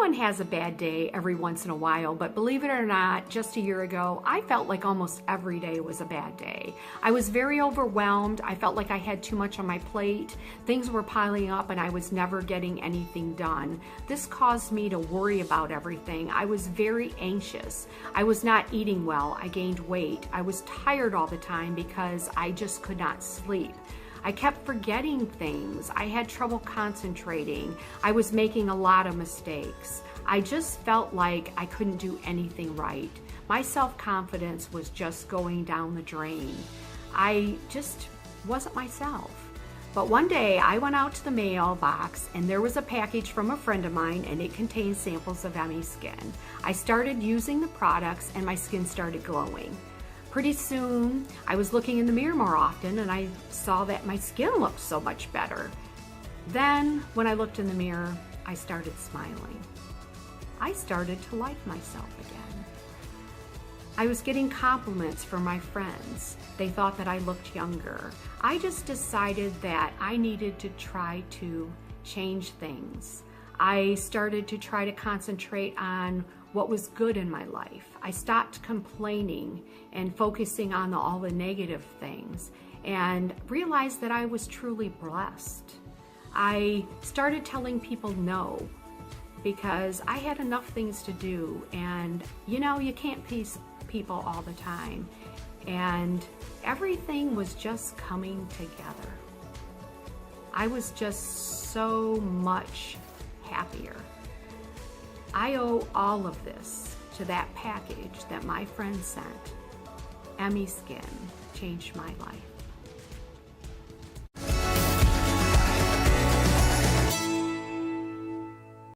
Everyone has a bad day every once in a while, but believe it or not, just a year ago, I felt like almost every day was a bad day. I was very overwhelmed. I felt like I had too much on my plate. Things were piling up and I was never getting anything done. This caused me to worry about everything. I was very anxious. I was not eating well. I gained weight. I was tired all the time because I just could not sleep. I kept forgetting things. I had trouble concentrating. I was making a lot of mistakes. I just felt like I couldn't do anything right. My self-confidence was just going down the drain. I just wasn't myself. But one day I went out to the mailbox and there was a package from a friend of mine and it contained samples of emmiSKIN. I started using the products and my skin started glowing. Pretty soon, I was looking in the mirror more often and I saw that my skin looked so much better. Then, when I looked in the mirror, I started smiling. I started to like myself again. I was getting compliments from my friends. They thought that I looked younger. I just decided that I needed to try to change things. I started to try to concentrate on what was good in my life. I stopped complaining and focusing on all the negative things and realized that I was truly blessed. I started telling people no because I had enough things to do, and you know, you can't please people all the time, and everything was just coming together. I was just so much happier. I owe all of this to that package that my friend sent. emmiSKIN changed my life.